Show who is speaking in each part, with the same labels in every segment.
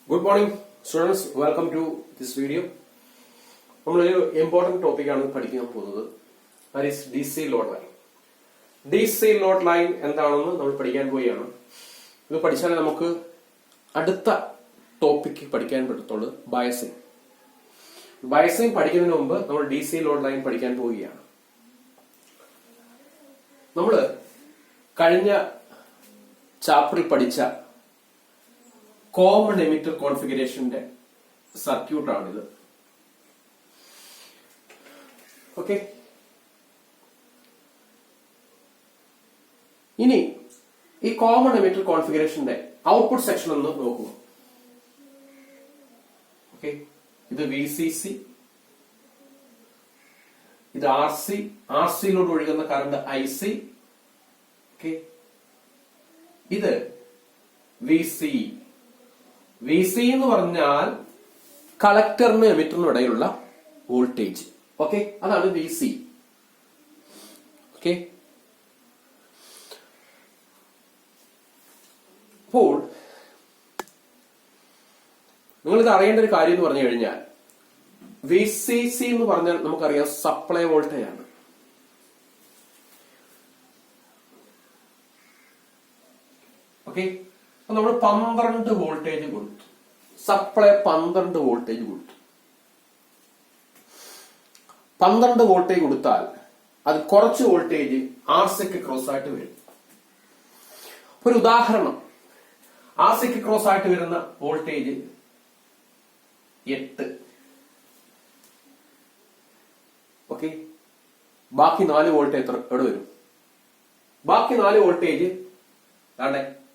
Speaker 1: Good morning, students. Welcome to this video. നമ്മളൊരു important ടോപ്പിക്കാണ് പഠിക്കാൻ പോകുന്നത്. That is DC load line. DC load line എന്താണെന്ന് നമ്മൾ പഠിക്കാൻ പോവുകയാണ്. ഇത് പഠിച്ചാലേ നമുക്ക് അടുത്ത ടോപ്പിക്ക് പഠിക്കാൻ പറ്റത്തുള്ളൂ, ബയസിംഗ്. ബയസിംഗ് പഠിക്കുന്നതിന് മുമ്പ് നമ്മൾ DC ലോഡ് ലൈൻ പഠിക്കാൻ പോവുകയാണ്. നമ്മൾ കഴിഞ്ഞ ചാപ്റ്ററിൽ പഠിച്ച കോമൺ എമിറ്റർ കോൺഫിഗറേഷന്റെ സർക്യൂട്ടാണിത്. ഓക്കെ, ഇനി ഈ കോമൺ എമിറ്റർ കോൺഫിഗറേഷന്റെ ഔട്ട്പുട്ട് സെക്ഷൻ ഒന്ന് നോക്കുക. ഓക്കെ, ഇത് VCC, ഇത് RC, RCയിലൂടെ ഒഴുകുന്ന കറണ്ട് IC. ഓക്കെ, ഇത് VCE. VC എന്ന് പറഞ്ഞാൽ കളക്ടറിനും എമിറ്ററിനും ഇടയിലുള്ള വോൾട്ടേജ്. ഓക്കെ, അതാണ് VC. ഓക്കെ, അപ്പോൾ നിങ്ങളിത് അറിയേണ്ട ഒരു കാര്യം എന്ന് പറഞ്ഞു കഴിഞ്ഞാൽ VCC എന്ന് പറഞ്ഞാൽ നമുക്കറിയാം സപ്ലൈ വോൾട്ടേജ് ആണ്. ഓക്കെ, നമ്മൾ 12 വോൾട്ടേജ് കൊടുത്തു, സപ്ലൈ 12 വോൾട്ടേജ് കൊടുത്തു. 12 വോൾട്ടേജ് കൊടുത്താൽ അത് കുറച്ച് വോൾട്ടേജ് RCക്ക് ക്രോസ് ആയിട്ട് വരും. ഒരു ഉദാഹരണം, RCക്ക് ക്രോസ് ആയിട്ട് വരുന്ന വോൾട്ടേജ് 8. ഓക്കെ, ബാക്കി 4 വോൾട്ടേജ് എവിടെ വരും? ബാക്കി 4 വോൾട്ടേജ്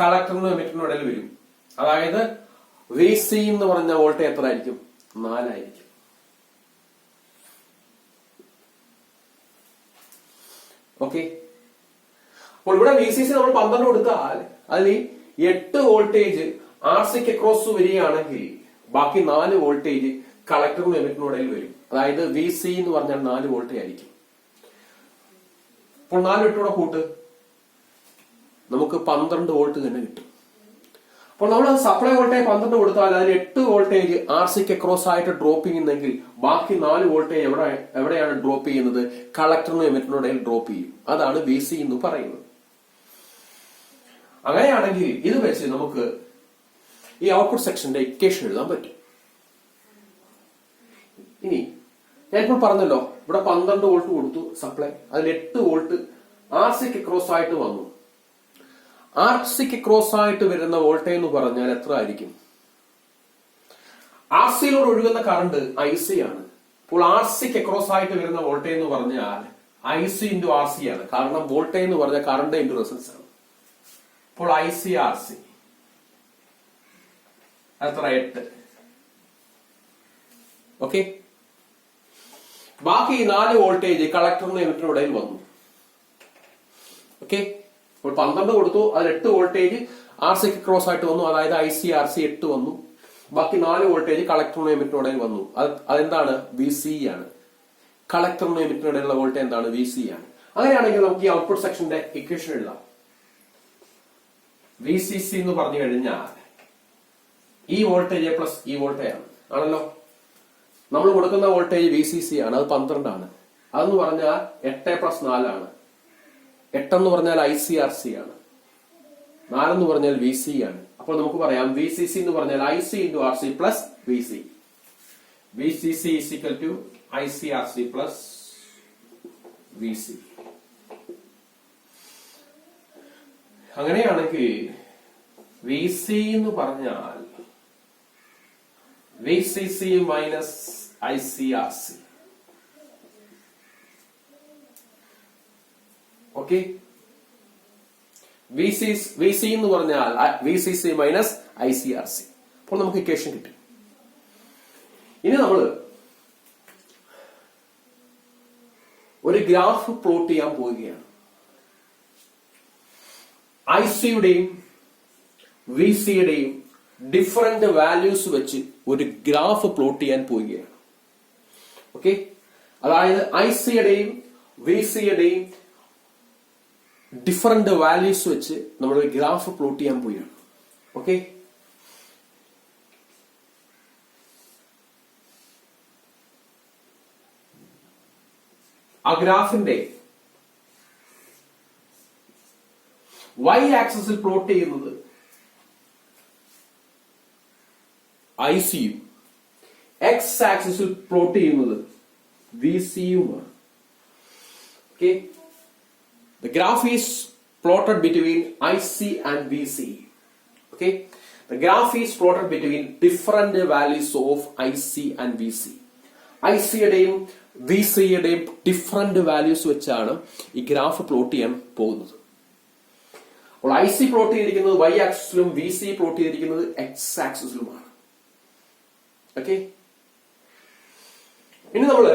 Speaker 1: കളക്ടറിനും എമിറ്ററിനും ഇടയിൽ വരും. അതായത് VC എന്ന് പറഞ്ഞ വോൾട്ടേജ് എത്ര ആയിരിക്കും? 4 ആയിരിക്കും. ഓക്കെ, അപ്പോൾ ഇവിടെ VCC നമ്മൾ 12 കൊടുത്താൽ അതിൽ 8 വോൾട്ടേജ് RCക്ക് അക്രോസ് വരികയാണെങ്കിൽ ബാക്കി 4 വോൾട്ടേജ് കളക്ടറിനും എമിറ്ററിനും ഇടയിൽ വരും. അതായത് VC എന്ന് പറഞ്ഞാൽ 4 വോൾട്ടേജ് ആയിരിക്കും. അപ്പോൾ 4 ഇട്ടൂടെ കൂട്ട്, നമുക്ക് 12 വോൾട്ട് തന്നെ കിട്ടും. അപ്പോൾ നമ്മൾ സപ്ലൈ വോൾട്ടേജ് 12 കൊടുത്താൽ അതിൽ 8 വോൾട്ടേജ് RCക്ക് അക്രോസ് ആയിട്ട് ഡ്രോപ്പ് ചെയ്യുന്നെങ്കിൽ ബാക്കി 4 വോൾട്ടേജ് എവിടെയാണ് ഡ്രോപ്പ് ചെയ്യുന്നത്? കളക്ടറിനും എമിറ്ററിനും ഇടയിൽ ഡ്രോപ്പ് ചെയ്യും. അതാണ് VC എന്ന് പറയുന്നത്. അങ്ങനെയാണെങ്കിൽ ഇത് വെച്ച് നമുക്ക് ഈ ഔട്ട്പുട്ട് സെക്ഷന്റെ ഇക്വേഷൻ എഴുതാൻ പറ്റും. ഇനി ഞാനിപ്പോൾ പറഞ്ഞല്ലോ, ഇവിടെ 12 വോൾട്ട് കൊടുത്തു സപ്ലൈ, അതിൽ 8 വോൾട്ട് RCക്ക് അക്രോസ് ആയിട്ട് വന്നു. RCക്ക് ക്രോസ് ആയിട്ട് വരുന്ന വോൾട്ടേജ് എന്ന് പറഞ്ഞാൽ എത്ര ആയിരിക്കും? RCയിലൂടെ ഒഴുകുന്ന കറണ്ട് IC ആണ്. അപ്പോൾ RCക്ക് ക്രോസ് ആയിട്ട് വരുന്ന വോൾട്ടേജ് എന്ന് പറഞ്ഞാൽ IC ഇൻറ്റു RC ആണ്. കാരണം വോൾട്ടേജ് എന്ന് പറഞ്ഞാൽ കറണ്ട് ഇൻറ്റു റെസിസ്റ്റൻസ് ആണ്. അപ്പോൾ IC RC എത്ര? 8. ഓക്കെ, ബാക്കി 4 വോൾട്ടേജ് കളക്ടറിനും എമിറ്ററിനും ഇടയിൽ വന്നു. ഓക്കെ, ഇപ്പോൾ 12 കൊടുത്തു, അതിൽ 8 വോൾട്ടേജ് RCക്ക് ക്രോസ് ആയിട്ട് വന്നു. അതായത് IC RC 8 വന്നു. ബാക്കി 4 വോൾട്ടേജ് കളക്ടറിനും എമിറ്ററിനും ഇടയിൽ വന്നു. അതെന്താണ്? VC ആണ്. കളക്ടറിനും എമിറ്ററിനും ഇടയിലുള്ള വോൾട്ടേജ് എന്താണ്? VC ആണ്. അങ്ങനെയാണെങ്കിൽ നമുക്ക് ഈ ഔട്ട്പുട്ട് സെക്ഷന്റെ ഇക്വേഷൻ എഴുതാം. VCC എന്ന് പറഞ്ഞു കഴിഞ്ഞാൽ ഈ വോൾട്ടേജ് പ്ലസ് ഈ വോൾട്ടേജ് ആണ്, ആണല്ലോ. നമ്മൾ കൊടുക്കുന്ന വോൾട്ടേജ് VCC ആണ്, അത് 12 ആണ്. അതെന്ന് പറഞ്ഞാൽ 8 പ്ലസ് 4 ആണ്. 8 എന്ന് പറഞ്ഞാൽ IC RC ആണ്, 4 എന്ന് പറഞ്ഞാൽ VC ആണ്. അപ്പോൾ നമുക്ക് പറയാം VCC എന്ന് പറഞ്ഞാൽ IC into RC plus VC. VCC is equal to IC RC plus VC. അങ്ങനെയാണെങ്കിൽ VC എന്ന് പറഞ്ഞാൽ VCC minus IC RC. Okay, VC എന്ന് പറഞ്ഞാൽ VCC മൈനസ് IC RC. അപ്പോൾ നമുക്ക് ഇക്വേഷൻ കിട്ടും. ഇനി നമ്മൾ ഒരു ഗ്രാഫ് പ്ലോട്ട് ചെയ്യാൻ പോവുകയാണ്. ICയുടെയും VCയുടെയും ഡിഫറന്റ് വാല്യൂസ് വെച്ച് ഒരു ഗ്രാഫ് പ്ലോട്ട് ചെയ്യാൻ പോവുകയാണ്. ഓക്കെ, അതായത് ICയുടെയും VCയുടെയും ഡിഫറന്റ് വാല്യൂസ് വെച്ച് നമ്മൾ ഒരു ഗ്രാഫ് പ്ലോട്ട് ചെയ്യാൻ പോവുകയാണ്. ഓക്കെ, ആ ഗ്രാഫിന്റെ y ആക്സിസിൽ പ്ലോട്ട് ചെയ്യുന്നത് ഐസിയും എക്സ് ആക്സിസിൽ പ്ലോട്ട് ചെയ്യുന്നത് വിസിയുമാണ്. Okay, the graph is plotted between IC and VC. Okay, the graph is plotted between different values of IC and VC. IC യുടെയും VC യുടെയും ഡിഫറെന്റ് വാല്യൂസ് വെച്ചാണ് ഈ ഗ്രാഫ് പ്ലോട്ട് ചെയ്യാൻ പോകുന്നത്. അപ്പോൾ IC പ്ലോട്ട് ചെയ്തിരിക്കുന്നത് y ആക്സിസിലും VC പ്ലോട്ട് ചെയ്തിരിക്കുന്നത് x ആക്സിസിലുമാണ്. Okay, ഇനി നമ്മൾ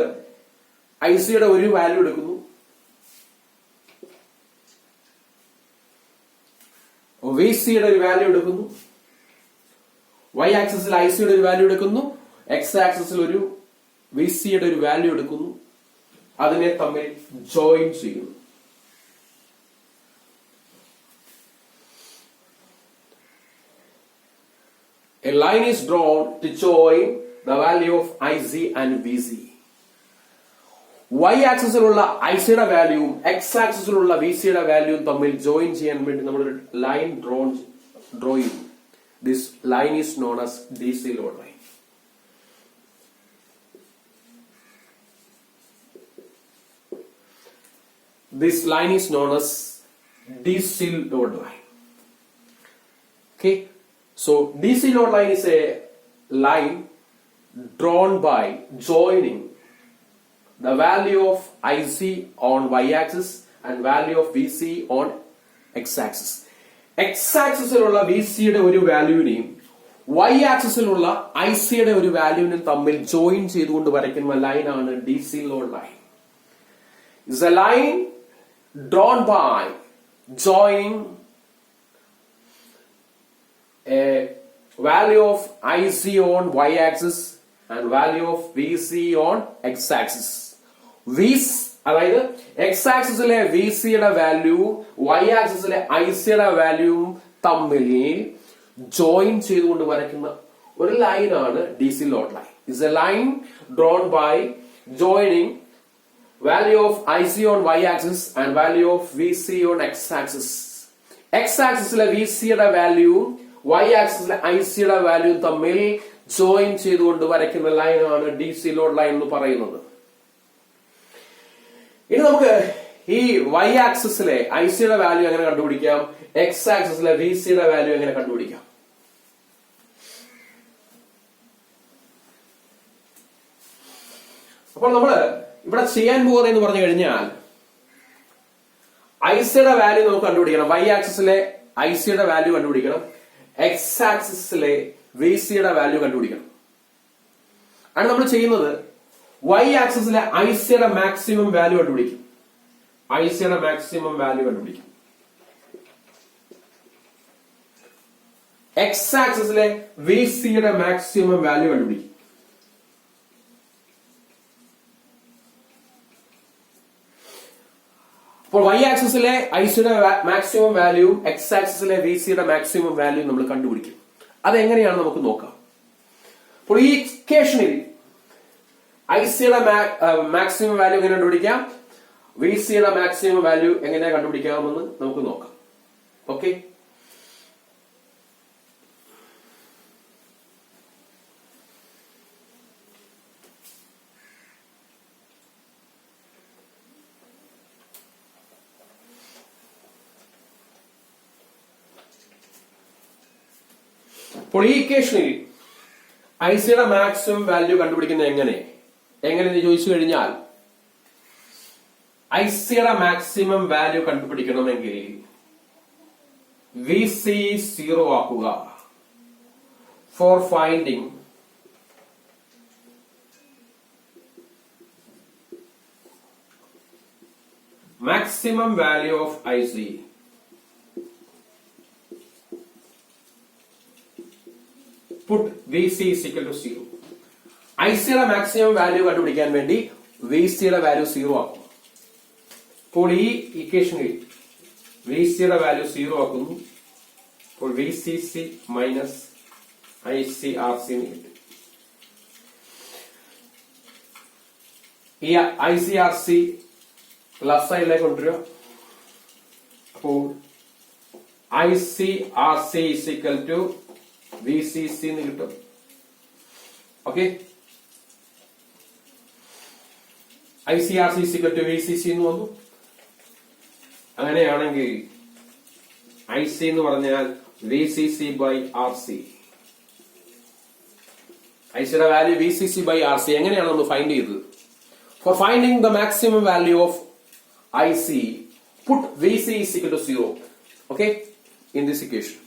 Speaker 1: IC യുടെ ഒരു വാല്യൂ എടുക്കുന്നു, VC യുടെ ഒരു വാല്യൂ എടുക്കുന്നു, y ആക്സിസിൽ IC യുടെ ഒരു വാല്യൂ എടുക്കുന്നു, x ആക്സിസിൽ ഒരു VC യുടെ ഒരു വാല്യൂ എടുക്കുന്നു, അതിനെ തമ്മിൽ ജോയിൻ ചെയ്യുന്നു. A line is drawn to join the value of IC and VC. Y ആക്സിസിലുള്ള ഐസിയുടെ വാല്യൂവും എക്സ് ആക്സിസിലുള്ള വിസിയുടെ വാല്യൂവും തമ്മിൽ ജോയിൻ ചെയ്യാൻ വേണ്ടി നമ്മൾ ഒരു ലൈൻ ഡ്രോ ചെയ്യും. This line is known as DC load line. This line is known as DC load line. Okay, so DC load line is a line drawn by joining the value of IC on y-axis and value of VC on x-axis. X-axisലുള്ള VCയുടെ ഒരു വാല്യൂവിനെയും y-axisലുള്ള ICയുടെ ഒരു വാല്യൂവിനെയും തമ്മിൽ join ചെയ്തുകൊണ്ട് വരയ്ക്കുന്ന ലൈനാണ് DC load line. It's a line drawn by joining a value of IC on y-axis and value of VC on x-axis. അതായത് X ആക്സിസിലെ വിസിയുടെ വാല്യൂവും y ആക്സിസിലെ ഐസിയുടെ വാല്യൂവും തമ്മിൽ ജോയിൻ ചെയ്തുകൊണ്ട് വരയ്ക്കുന്ന ഒരു ലൈനാണ് DC load line. Is a line drawn by joining value of IC on y-axis and value of VC on x-axis. X-axisലെ VCയുടെ വാല്യൂവും y-axisലെ ICയുടെ വാല്യൂവും തമ്മിൽ join ചെയ്തുകൊണ്ട് വരയ്ക്കുന്ന ലൈനാണ് DC ലോഡ് ലൈൻ എന്ന് പറയുന്നത്. ഇനി നമുക്ക് ഈ y-axisലെ ICയുടെ വാല്യൂ എങ്ങനെ കണ്ടുപിടിക്കാം, x-axisലെ VCയുടെ വാല്യൂ എങ്ങനെ കണ്ടുപിടിക്കാം? അപ്പോൾ നമ്മള് ഇവിടെ ചെയ്യാൻ പോകുന്നതെന്ന് പറഞ്ഞു കഴിഞ്ഞാൽ ഐസിയുടെ വാല്യൂ നമുക്ക് കണ്ടുപിടിക്കണം, y ആക്സിസിലെ ഐസിയുടെ വാല്യൂ കണ്ടുപിടിക്കണം, എക്സ് ആക്സിസിലെ വിസിയുടെ വാല്യൂ കണ്ടുപിടിക്കണം. ആണ് നമ്മൾ ചെയ്യുന്നത്. y ആക്സിസിലെ ഐസിയുടെ മാക്സിമം വാല്യൂ കണ്ടുപിടിക്കും, ഐസിയുടെ മാക്സിമം വാല്യൂ കണ്ടുപിടിക്കും. എക്സ് ആക്സിസിലെ വിസിയുടെ മാക്സിമം വാല്യൂ കണ്ടുപിടിക്കും. അപ്പോൾ y ആക്സിസിലെ ഐസിയുടെ മാക്സിമം വാല്യൂവും എക്സ് ആക്സിസിലെ വിസിയുടെ മാക്സിമം വാല്യൂ നമ്മൾ കണ്ടുപിടിക്കും. അതെങ്ങനെയാണ് നമുക്ക് നോക്കാം. അപ്പോൾ ഈ ഇക്വേഷനിൽ ഐസിയുടെ മാക്സിമം വാല്യൂ എങ്ങനെ കണ്ടുപിടിക്കാം, വിസിയുടെ മാക്സിമം വാല്യൂ എങ്ങനെ കണ്ടുപിടിക്കാമെന്ന് നമുക്ക് നോക്കാം. ഓക്കെ, അപ്പോൾ ഈ ഇക്വേഷനിൽ ഐസിയുടെ മാക്സിമം വാല്യൂ കണ്ടുപിടിക്കുന്നത് എങ്ങനെ ചോദിച്ചു കഴിഞ്ഞാൽ, ഐസിയുടെ മാക്സിമം വാല്യൂ കണ്ടുപിടിക്കണമെങ്കിൽ VC 0 ആക്കുക. For finding maximum value of IC, put VC is equal to 0. ഐസിയുടെ മാക്സിമം വാല്യൂ കണ്ടുപിടിക്കാൻ വേണ്ടി വിസിയുടെ വാല്യൂ 0 ആക്കും. അപ്പോൾ ഈ ഇക്വേഷനിൽ വിസിയുടെ വാല്യൂ 0 ആക്കുന്നു. അപ്പോൾ VCC മൈനസ് ICRC കിട്ടും. ഈ ICRC ലെഫ്റ്റ് സൈഡിലേക്ക് കൊണ്ടുവരിക. അപ്പോൾ ICRC is equal to VCC എന്ന് കിട്ടും. Okay, ICRC is equal to VCC എന്ന് വന്നു. അങ്ങനെയാണെങ്കിൽ IC എന്ന് പറഞ്ഞാൽ VCC by RC. ഐസിയുടെ വാല്യൂ VCC by RC. എങ്ങനെയാണ് നമ്മൾ ഫൈൻഡ് ചെയ്തത്? For finding the maximum value of IC, put VC is equal to 0. Okay, in this equation.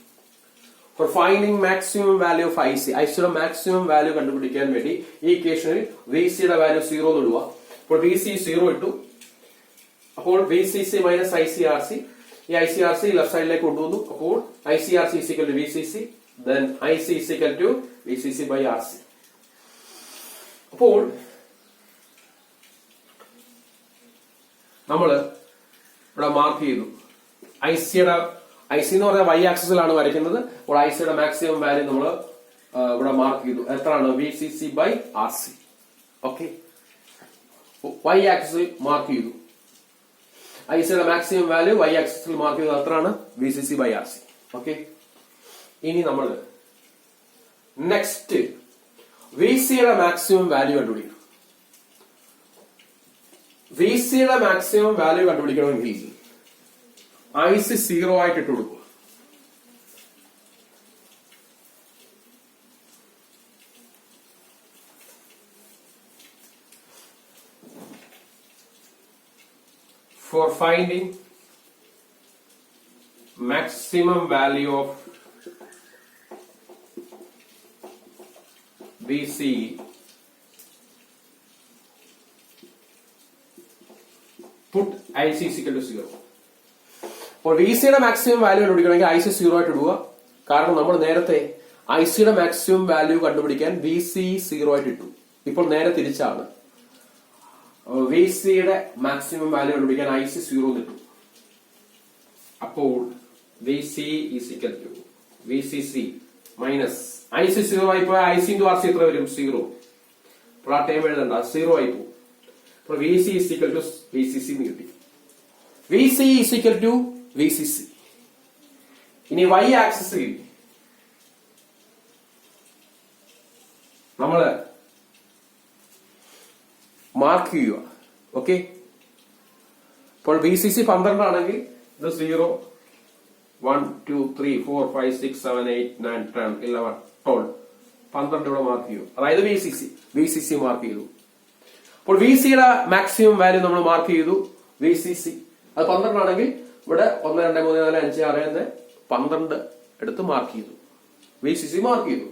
Speaker 1: For finding maximum value of ഐസിയുടെ മാക്സിമം വാല്യൂ കണ്ടുപിടിക്കാൻ വേണ്ടി ഈ ഇക്വേഷനിൽ VCയുടെ value 0 എന്ന് ഇടുക. അപ്പോൾ VC 0 ഇട്ടു. അപ്പോൾ VCC minus ICRC, ഈ ICRC ലെഫ്റ്റ് സൈഡിലേക്ക് കൊണ്ടുവന്നു. അപ്പോൾ ICRC is equal to VCC, then IC is equal to VCC by RC. അപ്പോൾ നമ്മൾ ഇവിടെ മാർക്ക് ചെയ്തു. IC എന്ന് പറഞ്ഞാൽ y ആക്സിസിലാണ് വരയ്ക്കുന്നത്. അപ്പോൾ ICയുടെ മാക്സിമം വാല്യൂ നമ്മൾ ഇവിടെ മാർക്ക് ചെയ്തു. എത്രയാണ്? VCC by RC. Okay, y ആക്സിസിൽ മാർക്ക് ചെയ്തു. ഐസിയുടെ മാക്സിമം വാല്യൂ y ആക്സിസിൽ മാർക്ക് ചെയ്തത് എത്രയാണ്? VCC by RC. ഓക്കെ, ഇനി നമ്മൾ നെക്സ്റ്റ് VCയുടെ മാക്സിമം വാല്യൂ കണ്ടുപിടിക്കണം. VCയുടെ മാക്സിമം വാല്യൂ കണ്ടുപിടിക്കണമെങ്കിൽ IC 0 ആയിട്ട് ഇട്ട് കൊടുക്കുക. For finding maximum value of VC, put IC is equal to 0. അപ്പോൾ VCയുടെ മാക്സിമം വാല്യൂ കണ്ടുപിടിക്കണമെങ്കിൽ IC 0 ആയിട്ട് ഇടുക. കാരണം നമ്മൾ നേരത്തെ ICയുടെ മാക്സിമം വാല്യൂ കണ്ടുപിടിക്കാൻ VC 0 ആയിട്ട് ഇട്ടു. ഇപ്പോൾ നേരെ തിരിച്ചാണ്. VCയുടെ മാക്സിമം വാല്യൂ കണ്ടുപിടിക്കാൻ IC 0 ഇട്ടു. അപ്പോൾ VC is equal to VCC minus IC 0 ആയി പോയാൽ IC into RC എത്ര വരും? 0. അപ്പോൾ ആ ടൈം എഴുതണ്ട, 0 ആയി പോകും. അപ്പോൾ VC is equal to VCC എന്ന് കിട്ടി. VC is equal to VCC. ഇനി y ആക്സിസിൽ നമ്മൾ മാർക്ക് ചെയ്യുക. ഓക്കെ, അപ്പോൾ VCC 12 ആണെങ്കിൽ ഇത് 0 1 2 3 4 5 6 7 8 9 10 11 12 12 ഇവിടെ മാർക്ക് ചെയ്യും. അതായത് VCC മാർക്ക് ചെയ്തു. അപ്പോൾ VCയുടെ മാക്സിമം വാല്യൂ നമ്മൾ മാർക്ക് ചെയ്തു. VCC അത് 12 ആണെങ്കിൽ ഇവിടെ 1 2 3 4 5 6 എന്ന് 12 എടുത്ത് മാർക്ക് ചെയ്തു. VCC മാർക്ക് ചെയ്തു.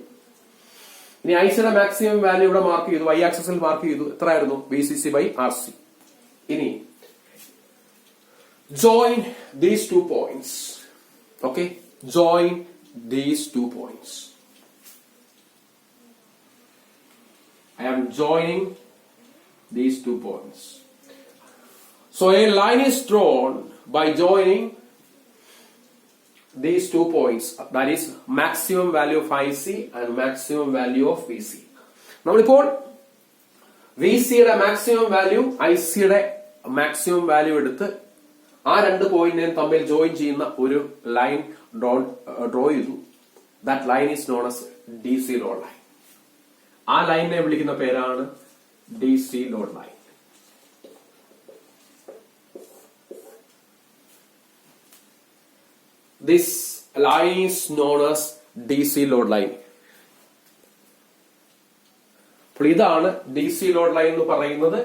Speaker 1: ഇനി ഐസിയുടെ മാക്സിമം വാല്യൂ ഇവിടെ മാർക്ക് ചെയ്തു. y ആക്സിസിൽ മാർക്ക് ചെയ്തു. എത്ര ആയിരുന്നു? VCC by RC. ഇനി join these 2 points. Okay, join these 2 points. I am joining these 2 points. So a line is drawn by joining these 2 points, that is maximum value of IC and maximum value of VC. നമ്മളിപ്പോൾ VCയുടെ maximum value ICയുടെ maximum value എടുത്ത് ആ രണ്ട് പോയിന്റിനെ തമ്മിൽ join ചെയ്യുന്ന ഒരു line draw ചെയ്തു. That line is known as DC load line. ആ ലൈനിനെ വിളിക്കുന്ന പേരാണ് DC load line. This line is known as DC load line. അപ്പോൾ ഇതാണ് DC ലോഡ് ലൈൻ എന്ന് പറയുന്നത്.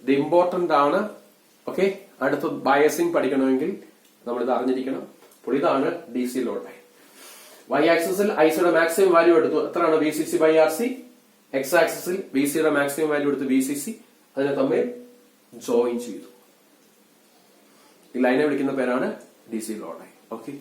Speaker 1: ഇത് ഇമ്പോർട്ടന്റ് ആണ്. ഓക്കെ, അടുത്ത ബയസിംഗ് പഠിക്കണമെങ്കിൽ നമ്മൾ ഇത് അറിഞ്ഞിരിക്കണം. അപ്പോൾ ഇതാണ് DC ലോഡ് ലൈൻ. y ആക്സിസിൽ ഐസിയുടെ മാക്സിമം വാല്യൂ എടുത്തു. എത്രയാണ്? VCC by RC. x ആക്സിസിൽ VCയുടെ മാക്സിമം വാല്യൂ എടുത്ത് VCC. അതിനെ തമ്മിൽ ജോയിൻ ചെയ്തു. ഈ ലൈനെ വിളിക്കുന്ന പേരാണ് DC ലോഡ് ലൈൻ. ഓക്കെ.